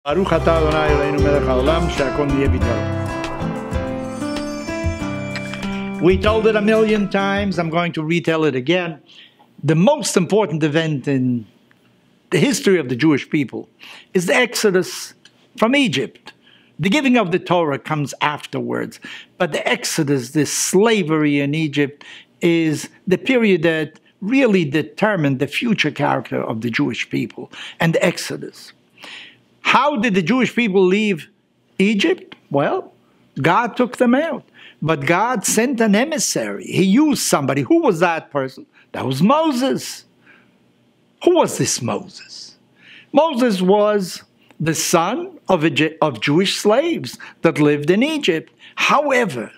Baruch atah Adonai Eloheinu melech haolam, she'akol niyeh b'dvaro. We told it a million times. I'm going to retell it again. The most important event in the history of the Jewish people is the Exodus from Egypt. The giving of the Torah comes afterwards. But the Exodus, this slavery in Egypt, is the period that really determined the future character of the Jewish people and the Exodus. How did the Jewish people leave Egypt? Well, God took them out. But God sent an emissary. He used somebody. Who was that person? That was Moses. Who was this Moses? Moses was the son of Jewish slaves that lived in Egypt. However,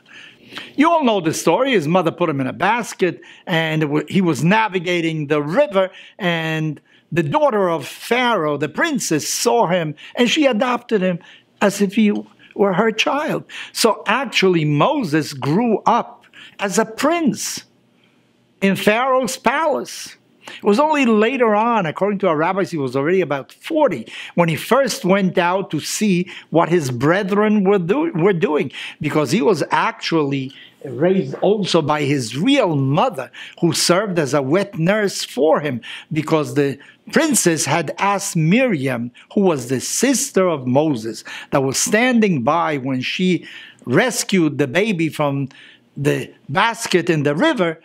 you all know the story. His mother put him in a basket, and he was navigating the river, and the daughter of Pharaoh, the princess, saw him, and she adopted him as if he were her child. So actually, Moses grew up as a prince in Pharaoh's palace. It was only later on, according to our rabbis, he was already about 40, when he first went out to see what his brethren were doing, because he was actually raised also by his real mother, who served as a wet nurse for him, because the princess had asked Miriam, who was the sister of Moses, that was standing by when she rescued the baby from the basket in the river,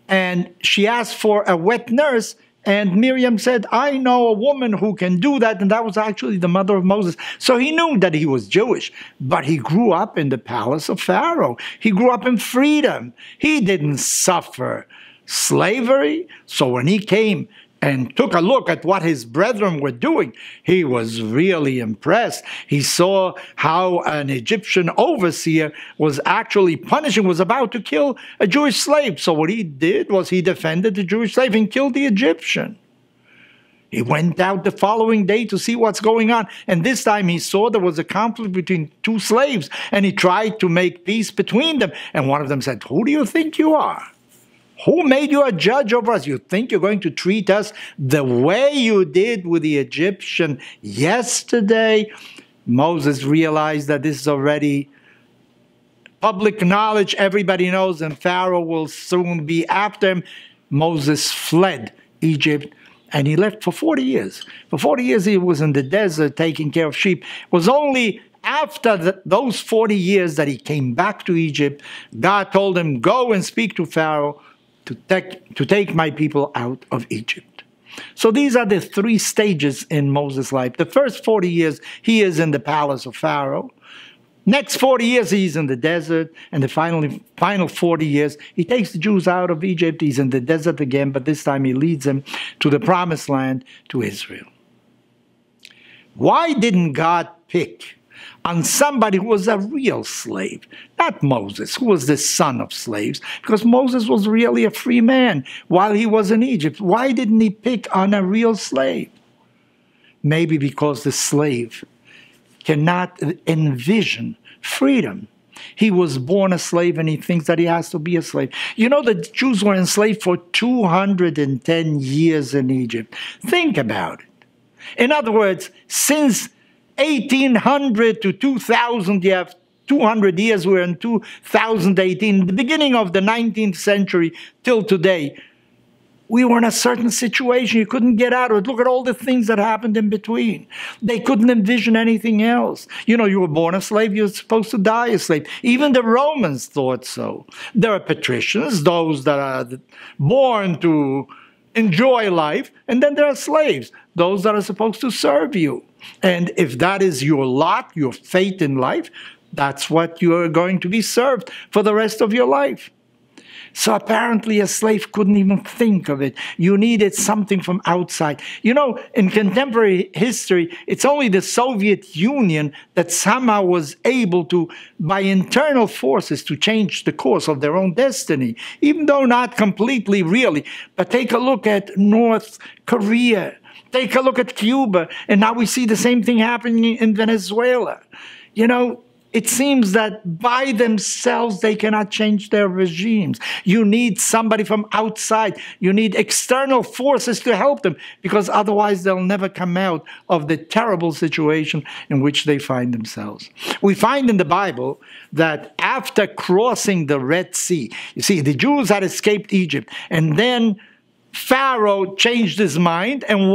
and she asked for a wet nurse, and Miriam said, I know a woman who can do that, and that was actually the mother of Moses. So he knew that he was Jewish, but he grew up in the palace of Pharaoh. He grew up in freedom. He didn't suffer slavery. So when he came and took a look at what his brethren were doing, he was really impressed. He saw how an Egyptian overseer was actually punishing, was about to kill a Jewish slave. So what he did was he defended the Jewish slave and killed the Egyptian. He went out the following day to see what's going on. And this time he saw there was a conflict between two slaves, and he tried to make peace between them. And one of them said, who do you think you are? Who made you a judge over us? You think you're going to treat us the way you did with the Egyptian yesterday? Moses realized that this is already public knowledge. Everybody knows, and Pharaoh will soon be after him. Moses fled Egypt, and he left for 40 years. For 40 years he was in the desert taking care of sheep. It was only after those 40 years that he came back to Egypt. God told him, go and speak to Pharaoh to take my people out of Egypt. So these are the three stages in Moses' life. The first 40 years, he is in the palace of Pharaoh. Next 40 years, he's in the desert. And the final 40 years, he takes the Jews out of Egypt. He's in the desert again, but this time he leads them to the promised land, to Israel. Why didn't God pick on somebody who was a real slave, not Moses, who was the son of slaves? Because Moses was really a free man while he was in Egypt. Why didn't he pick on a real slave? Maybe because the slave cannot envision freedom. He was born a slave, and he thinks that he has to be a slave. You know, the Jews were enslaved for 210 years in Egypt. Think about it. In other words, since 1800 to 2000, you have 200 years. We're in 2018, the beginning of the 19th century till today. We were in a certain situation. You couldn't get out of it. Look at all the things that happened in between. They couldn't envision anything else. You know, you were born a slave, you're supposed to die a slave. Even the Romans thought so. There are patricians, those that are born to enjoy life, and then there are slaves, those that are supposed to serve you. And if that is your lot, your fate in life, that's what you are going to be served for the rest of your life. So apparently a slave couldn't even think of it. You needed something from outside. You know, in contemporary history, it's only the Soviet Union that somehow was able to, by internal forces, to change the course of their own destiny, even though not completely, really. But take a look at North Korea. Take a look at Cuba. And now we see the same thing happening in Venezuela. You know, it seems that by themselves they cannot change their regimes. You need somebody from outside. You need external forces to help them, because otherwise they'll never come out of the terrible situation in which they find themselves. We find in the Bible that after crossing the Red Sea, you see, the Jews had escaped Egypt, and then Pharaoh changed his mind and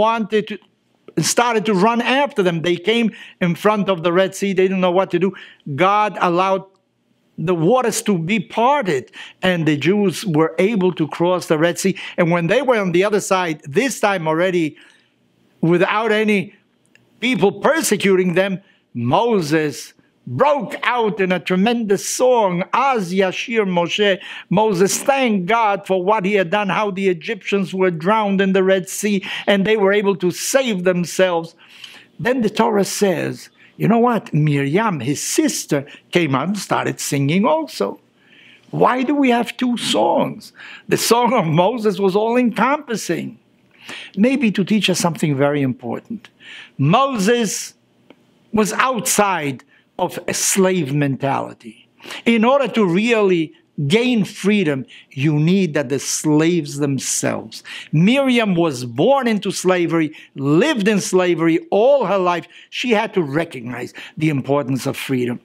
started to run after them. They came in front of the Red Sea. They didn't know what to do. God allowed the waters to be parted, and the Jews were able to cross the Red Sea. And when they were on the other side, this time already without any people persecuting them, Moses broke out in a tremendous song, Az Yashir Moshe. Moses thanked God for what he had done, how the Egyptians were drowned in the Red Sea, and they were able to save themselves. Then the Torah says, you know what? Miriam, his sister, came out and started singing also. Why do we have two songs? The song of Moses was all-encompassing. Maybe to teach us something very important. Moses was outside of a slave mentality. In order to really gain freedom, you need that the slaves themselves. Miriam was born into slavery, lived in slavery all her life. She had to recognize the importance of freedom.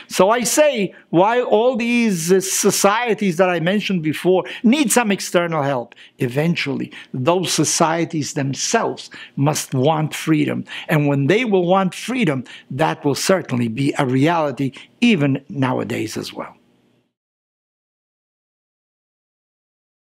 So I say, while all these societies that I mentioned before need some external help, eventually those societies themselves must want freedom. And when they will want freedom, that will certainly be a reality even nowadays as well.